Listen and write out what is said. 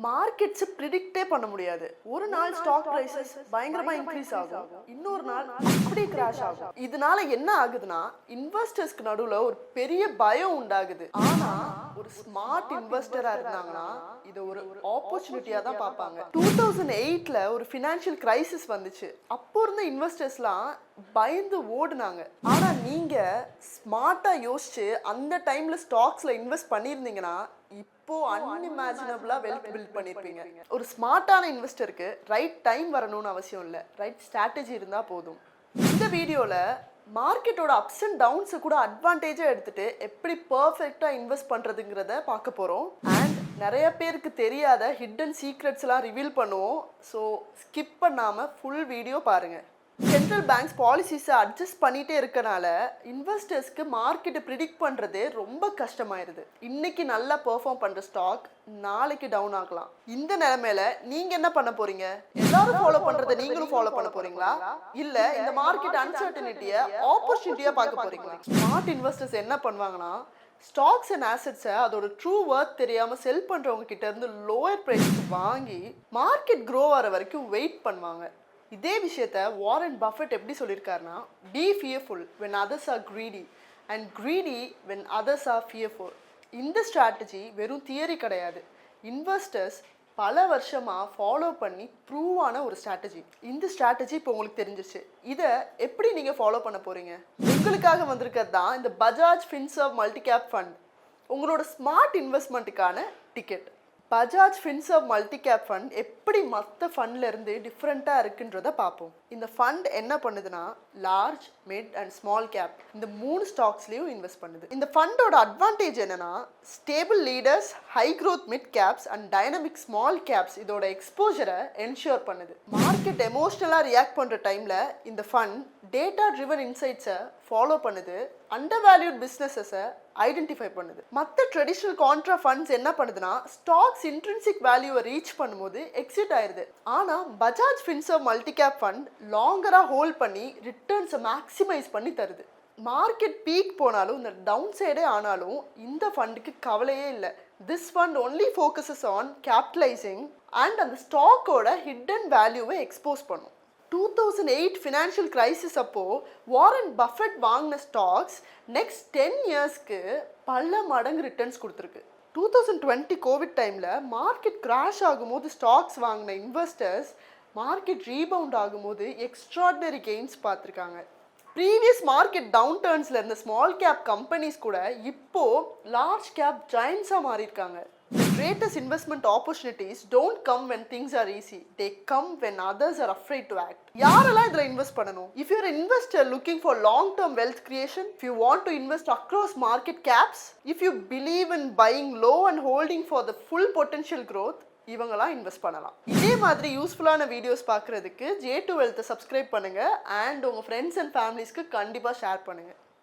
Markets ப்ரிடிக்டே பண்ண முடியாது. ஒரு நாள் ஸ்டாக் பிரைசஸ் பயங்கரமா இன்க்ரீஸ் ஆகும், இன்னொரு நாள் அப்படியே கிராஷ் ஆகும். இதனால என்ன ஆகுதுன்னா இன்வெஸ்டர்ஸ்க்கு நடுவுல ஒரு பெரிய பயம் உண்டாகுது. ஆனா ஒரு ஸ்மார்ட் இன்வெஸ்டரா இருந்தாங்கன்னா இது ஒரு ஆப்பர்ச்சுனிட்டியா தான் பார்ப்பாங்க. 2008ல ஒரு ஃபினான்ஷியல் கிரைசிஸ் வந்துச்சு. அப்போ இருந்த இன்வெஸ்டர்ஸ்லாம் பயந்து ஓடுனாங்க. ஆனா நீங்க ஸ்மார்ட்டா யோசிச்சு அந்த டைம்ல ஸ்டாக்ஸ்ல இன்வெஸ்ட் பண்ணியிருந்தீங்கன்னா இப்போ அன்இமேஜினபிளா வெல்த் பில்ட் பண்ணிருப்பீங்க. ஒரு ஸ்மார்ட்டான இன்வெஸ்டருக்கு ரைட் டைம் வரணும்னு அவசியம் இல்லை, ரைட் ஸ்ட்ராட்டஜி இருந்தா போதும். இந்த வீடியோல மார்க்கெட்டோட அப்ஸ் அண்ட் டவுன்ஸை கூட அட்வான்டேஜா எடுத்துட்டு எப்படி பர்ஃபெக்டா இன்வெஸ்ட் பண்றதுங்கிறத பார்க்க போறோம். அண்ட் நிறைய பேருக்கு தெரியாத ஹிடன் சீக்ரெட்ஸ் எல்லாம் ரிவீல் பண்ணுவோம். ஸோ ஸ்கிப் பண்ணாம ஃபுல் வீடியோ பாருங்க. சென்ட்ரல் பேங்க்ஸ் பாலிசிஸை அட்ஜஸ்ட் பண்ணிட்டே இருக்கனால இன்வெஸ்டர்ஸ்க்கு மார்க்கெட்டை ப்ரிடிக்ட் பண்ணுறதே ரொம்ப கஷ்டமாயிருது. இன்னைக்கு நல்லா பெர்ஃபார்ம் பண்ணுற ஸ்டாக் நாளைக்கு டவுன் ஆகலாம். இந்த நிலைமையில நீங்க என்ன பண்ண போறீங்க? எல்லாரும் ஃபாலோ பண்றதை நீங்களும் ஃபாலோ பண்ண போறீங்களா, இல்ல இந்த மார்க்கெட் அன்சர்டனிட்டியை ஆப்பர்ச்சுனிட்டியா பார்க்க போறீங்களா? ஸ்மார்ட் இன்வெஸ்டர்ஸ் என்ன பண்ணுவாங்கன்னா ஸ்டாக்ஸ் அண்ட் ஆசெட்ஸை அதோட ட்ரூ ஒர்த் தெரியாமல் செல் பண்ணுறவங்க கிட்ட இருந்து லோயர் ப்ரைஸ்க்கு வாங்கி மார்க்கெட் க்ரோ ஆகிற வரைக்கும் வெயிட் பண்ணுவாங்க. இதே விஷயத்த வாரன் பஃபெட் எப்படி சொல்லியிருக்காருன்னா, be fearful when others are greedy and greedy when others are fearful. இந்த ஸ்ட்ராட்டஜி வெறும் தியரி கிடையாது, இன்வெஸ்டர்ஸ் பல வருஷமாக ஃபாலோ பண்ணி ப்ரூவ் ஆன ஒரு ஸ்ட்ராட்டஜி. இந்த ஸ்ட்ராட்டஜி இப்போ உங்களுக்கு தெரிஞ்சிருச்சு. இதை எப்படி நீங்கள் ஃபாலோ பண்ண போகிறீங்க? உங்களுக்காக வந்திருக்கிறது தான் இந்த Bajaj Finserv multi cap fund, உங்களோட ஸ்மார்ட் இன்வெஸ்ட்மெண்ட்டுக்கான ticket. Bajaj Finserv multi cap fund எப்படி மற்ற ஃபண்ட்ல இருந்து டிஃப்ரெண்ட்டாக இருக்குன்றதை பார்ப்போம். இந்த ஃபண்ட் என்ன பண்ணுதுன்னா large, mid and small cap இந்த 3 ஸ்டாக்ஸ்லையும் இன்வெஸ்ட் பண்ணுது. இந்த ஃபண்டோட அட்வான்டேஜ் என்னன்னா stable leaders, high growth mid caps and dynamic small caps இதோட எக்ஸ்போஜரை என்ஷூர் பண்ணுது. மார்க்கெட் எமோஷ்னலாக ரியாக்ட் பண்ணுற டைமில் இந்த ஃபண்ட் டேட்டா ட்ரிவன் இன்சைட்ஸை ஃபாலோ பண்ணுது, அண்டர் வேல்யூட் பிஸ்னஸஸை ஐடென்டிஃபை பண்ணுது. மற்ற ட்ரெடிஷ்னல் கான்ட்ரா ஃபண்ட்ஸ் என்ன பண்ணுதுன்னா ஸ்டாக்ஸ் இன்ட்ரின்சிக் வேல்யூவை ரீச் பண்ணும்போது எக்ஸிட் ஆயிடுது. ஆனால் Bajaj Finserv multi cap fund லாங்கராக ஹோல்ட் பண்ணி ரிட்டர்ன்ஸை மேக்ஸிமைஸ் பண்ணி தருது. மார்க்கெட் பீக் போனாலும் இந்த டவுன் சைடே ஆனாலும் இந்த ஃபண்டுக்கு கவலையே இல்லை. This fund only focuses on capitalising and அந்த ஸ்டாக்கோட ஹிடன் வேல்யூவை எக்ஸ்போஸ் பண்ணும். 2008 ஃபினான்ஷியல் கிரைசிஸ் அப்போ வாரன் பஃபெட் வாங்கின ஸ்டாக்ஸ் நெக்ஸ்ட் 10 இயர்ஸ்க்கு பல மடங்கு ரிட்டர்ன்ஸ் கொடுத்துருக்கு. 2020 கோவிட் டைமில் மார்க்கெட் கிராஷ் ஆகும்போது ஸ்டாக்ஸ் வாங்கின இன்வெஸ்டர்ஸ் மார்க்கெட் ரீபவுண்ட் ஆகும்போது எக்ஸ்ட்ராடினரி கெயின்ஸ் பார்த்துருக்காங்க. ப்ரீவியஸ் மார்க்கெட் டவுன் டர்ன்ஸில் இருந்த ஸ்மால் கேப் கம்பெனிஸ் கூட இப்போ லார்ஜ் கேப் ஜாயின்ஸாக மாறியிருக்காங்க. The greatest investment opportunities don't come when things are easy. They come when others are afraid to act. யாரெல்லாம் இதில் இன்வெஸ்ட் பண்ணணும்? If you're an investor looking for long-term wealth creation, if you want to invest across market caps, if you believe in buying low and holding for the full potential growth, இவங்களாம் invest பண்ணலாம். இதே மாதிரி யூஸ்ஃபுல்லான videos பார்க்குறதுக்கு J2 Wealth subscribe பண்ணுங்கள் and உங்கள் friends and ஃபேமிலிஸ்க்கு கண்டிப்பாக share பண்ணுங்கள்.